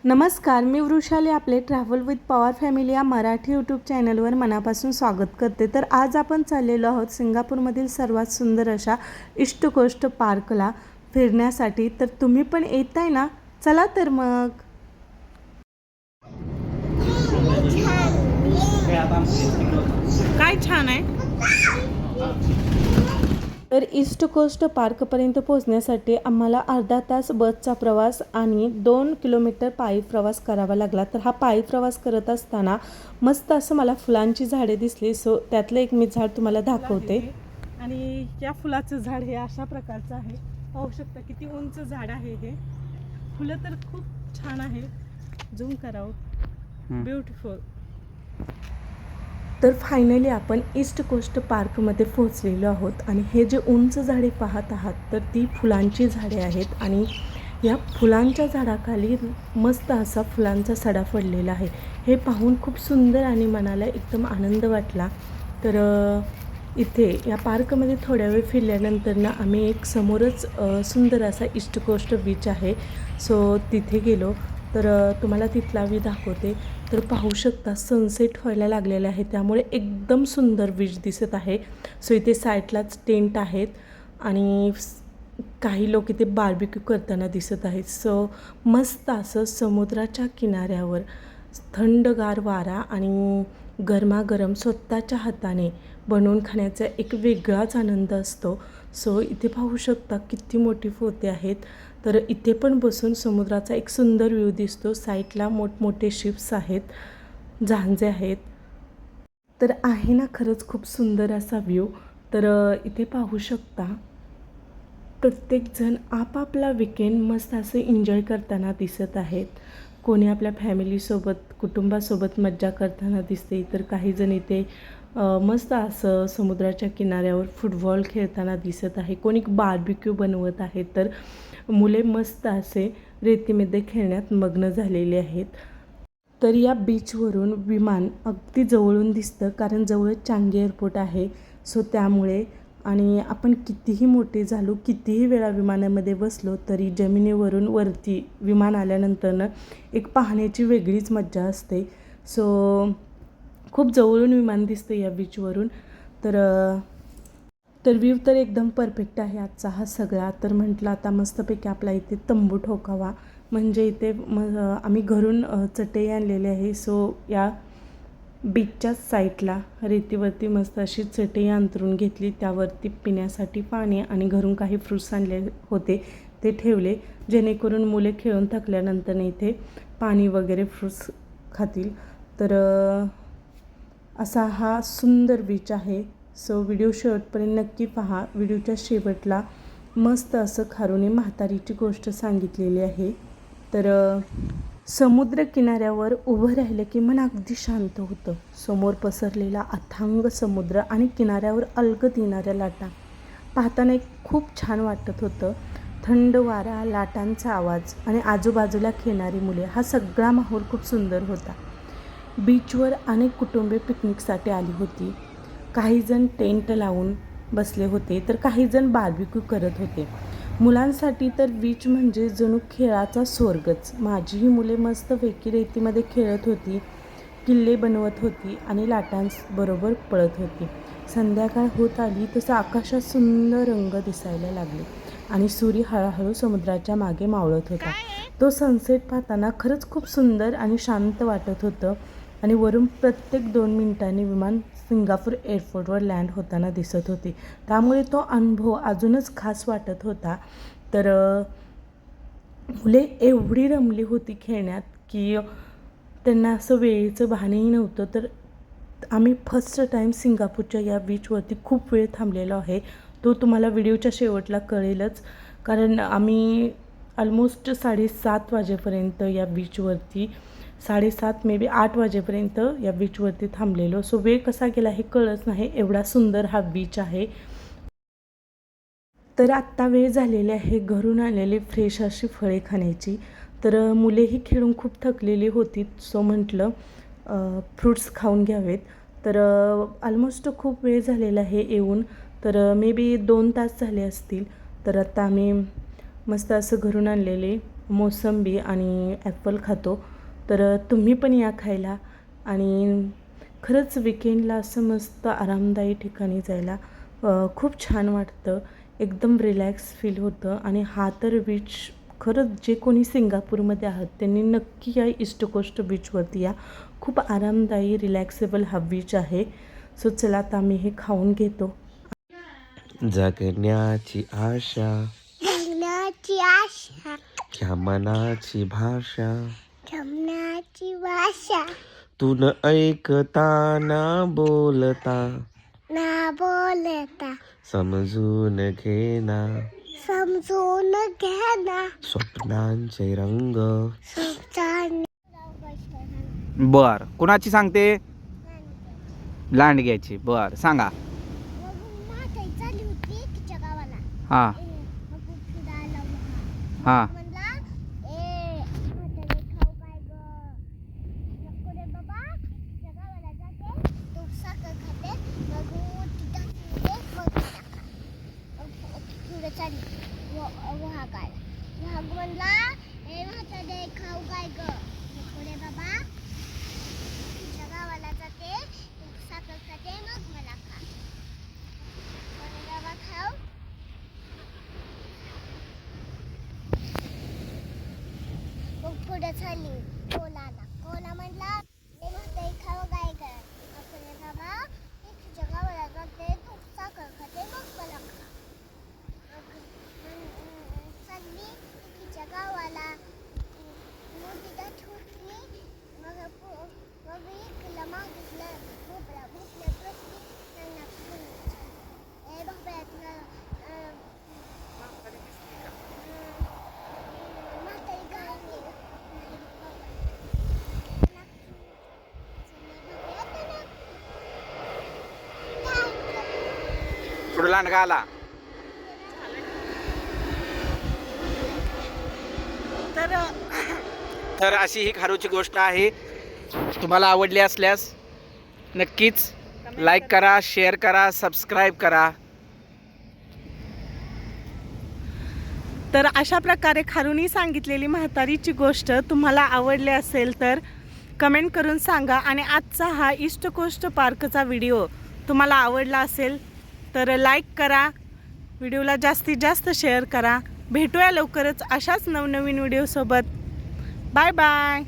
नमस्कार, मी वृषाली आपले travel with Pawar family या मराठी यूट्यूब चॅनलवर मनापासून स्वागत करते। तर आज आपण चाललेलो आहोत सिंगापूरमधील सर्वात सुंदर अशा ईस्ट कोस्ट पार्कला फिरण्यासाठी। तर तुम्ही पण येत आहे ना? चला तर मग। काय छान आहे। तर ईस्ट कोस्ट पार्कपर्यंत पोहोचण्यासाठी आम्हाला अर्धा तास बसचा प्रवास आणि 2 किलोमीटर पायी प्रवास करावा लागला। तर हा पायी प्रवास करत असताना मस्त असं मला फुलांची झाडे दिसली, सो त्यातलं एक मी झाड तुम्हाला दाखवते। आणि या फुलाचं झाड हे अशा प्रकारचं आहे, पाहू शकता किती उंच झाड आहे हे। फुलं तर खूप छान आहे, झूम करावं, ब्युटिफुल। तर फायनली आपण ईस्ट कोस्ट पार्कमध्ये पोहोचलेलो आहोत आणि हे जे उंच झाडे पाहत आहात तर ती फुलांची झाडे आहेत आणि या फुलांच्या झाडाखाली मस्त असा फुलांचा सडा पडलेला आहे। हे पाहून खूप सुंदर आणि मनाला एकदम आनंद वाटला। तर इथे या पार्कमध्ये थोड्या वेळ फिरल्यानंतर ना आम्ही एक समोरच सुंदर असा ईस्ट कोस्ट बीच आहे, सो तिथे गेलो। तर तुम्हाला तिथला व्ह्यू दाखवते। तर पाहू शकता सनसेट व्हायला लागलेला आहे, त्यामुळे एकदम सुंदर बीच दिसत आहे। सो इथे साईडलाच टेंट आहेत आणि काही लोक इथे बार्बिक्यू करताना दिसत आहेत। सो मस्त असं समुद्राच्या किनाऱ्यावर थंडगार वारा आणि गरमागरम स्वतःच्या हाताने बनवून खाण्याचा एक वेगळाच आनंद असतो। सो इथे पाहू शकता किती मोठी पोते आहेत। तर इथे पण बसून समुद्राचा एक सुंदर व्ह्यू दिसतो। साईडला मोठमोठे शिप्स आहेत, जहाजे आहेत। तर आहे ना खरंच खूप सुंदर असा व्ह्यू। तर इथे पाहू शकता प्रत्येकजण आपापला विकेंड मस्त असं एन्जॉय करताना दिसत आहेत। कोणी आपल्या फॅमिलीसोबत कुटुंबासोबत मज्जा करताना दिसते, तर काहीजण इथे मस्त असं समुद्राच्या किनाऱ्यावर फुटबॉल खेळताना दिसत आहे। कोणी बार्बिक्यू बनवत आहे, तर मुले मस्त असे रेतीमध्ये खेळण्यात मग्न झालेले आहेत। तर या बीचवरून विमान अगदी जवळून दिसतं, कारण जवळच चांगी एअरपोर्ट आहे। सो त्यामुळे आणि आपण कितीही मोठे झालो, कितीही वेळा विमानामध्ये बसलो, तरी जमिनीवरून वरती विमान आल्यानंतरनं एक पाहण्याची वेगळीच मज्जा असते। सो खूप जवळून विमान दिसतं या बीचवरून। तर व्ह्यू तर एकदम परफेक्ट आहे आजचा हा सगळा। तर म्हटलं आता मस्तपैकी आपला इथे तंबू ठोकावा, म्हणजे इथे आम्ही घरून चटई आणलेली आहे। सो या बीचच्याच साईडला रेतीवरती मस्त अशी चटई अंथरून घेतली, त्यावरती पिण्यासाठी पाणी आणि घरून काही फ्रूट्स आणले होते ते ठेवले, जेणेकरून मुले खेळून थकल्यानंतर इथे पाणी वगैरे फ्रूट्स खातील। तर असा हा सुंदर बीच आहे। सो व्हिडिओ शेवटपर्यंत नक्की पहा। व्हिडिओच्या शेवटला मस्त असं खारुनी म्हातारीची गोष्ट सांगितलेली आहे। तर समुद्र किनाऱ्यावर उभं राहिलं की मन अगदी शांत होतं। समोर पसरलेला अथांग समुद्र आणि किनाऱ्यावर अलगद येणाऱ्या लाटा पाहताना एक खूप छान वाटत होतं। थंड वारा, लाटांचा आवाज आणि आजूबाजूला खेळणारी मुले, हा सगळा माहोल खूप सुंदर होता। बीचवर अनेक कुटुंबे पिकनिकसाठी आली होती। काहीजण टेंट लावून बसले होते, तर काहीजण बार्बिक्यू करत होते। मुलांसाठी तर बीच म्हणजे जणू खेळाचा स्वर्गच। माझीही मुले मस्तपैकी रेतीमध्ये खेळत होती, किल्ले बनवत होती आणि लाटांबरोबर पळत होती। संध्याकाळ होत आली तसं आकाशात सुंदर रंग दिसायला लागले आणि सूर्य हळूहळू समुद्राच्या मागे मावळत होता। तो सनसेट पाहताना खरंच खूप सुंदर आणि शांत वाटत होतं आणि वरून प्रत्येक 2 मिनिटांनी विमान सिंगापूर एअरपोर्टवर लँड होताना दिसत होते, त्यामुळे तो अनुभव अजूनच खास वाटत होता। तर मुले एवढी रमली होती खेळण्यात की त्यांना असं वेळेचं भानही नव्हतं। तर आम्ही फर्स्ट टाईम सिंगापूरच्या या बीचवरती खूप वेळ थांबलेलो आहे, तो तुम्हाला व्हिडिओच्या शेवटला कळेलच, कारण आम्ही ऑलमोस्ट 7:30 वाजेपर्यंत या बीचवरती 7:30 मे बी 8 वाजेपर्यंत या बीचवरती थांबलेलो। सो वेळ कसा गेला हे कळलंच नाही, एवढा सुंदर हा बीच आहे। तर आत्ता वेळ झालेली आहे घरून आलेली फ्रेश अशी फळे खाण्याची। तर मुलेही खेळून खूप थकलेली होती, सो म्हटलं फ्रूट्स खाऊन घ्यावेत। तर ऑलमोस्ट खूप वेळ झालेला आहे येऊन, तर मे बी 2 तास झाले असतील। तर आता आम्ही मस्त असं घरून आणलेले मोसंबी आणि ॲपल खातो. तर तुम्ही पण या खायला. आणि खरंच विकेंडला असं मस्त आरामदायी ठिकाणी जायला खूप छान वाटतं. एकदम रिलॅक्स फील होतं. आणि हा तर बीच खरंच जे कोणी सिंगापूरमध्ये आहात त्यांनी नक्की या ईस्ट कोस्ट बीचवरती या. खूप आरामदायी रिलॅक्सेबल हा बीच आहे. सो चला आता आम्ही हे खाऊन घेतो. जगण्याची आशा जगण्याची आशा ह्या मनाची भाषा जगण्याची भाषा तू न ऐकता ना बोलता ना बोलता समजून घेना समजून घेना स्वप्नांचे रंग. बर कुणाची सांगते? लांडग्याची. बर सांगा. चालली होती तिच्या गावाला हा मग फिरायला हा म्हणला म्हातारे खाऊ काय ग नको रे बाबा तिच्या गावाला जाते तू साखर खाते मग तिथं पुढे चालली वाघ म्हणला म्हातारे खाऊ काय ग नको रे बाबा तिच्या गावाला जाते तू साखर खाते मग मला खा बाबा खाऊ मग पुढे चालली कोला म्हणला म्हातारी खाऊ काय कर नको रे बाबा मी तुझ्या गावाला जाते तू साखर खाते मग मला खा चालली तिच्या गावाला मोठीला ठुकली मग इकडलं मागितलं भोपळा भोपळ्या बसली त्यांना भोपळ्यात म्हातारी गायली पुढे लांडगा आला. तर अशी ही खारूची गोष्ट आहे. तुम्हाला आवडली असल्यास नक्कीच लाईक करा, शेअर करा, सबस्क्राईब करा. तर अशा प्रकारे खारुनी सांगितलेली म्हातारीची गोष्ट तुम्हाला आवडली असेल तर कमेंट करून सांगा. आणि आजचा हा ईस्ट कोस्ट पार्कचा व्हिडिओ तुम्हाला आवडला असेल तर लाईक करा, व्हिडिओला जास्तीत जास्त शेअर करा. भेटूया लवकरच अशाच नवनवीन व्हिडिओसोबत. Bye bye.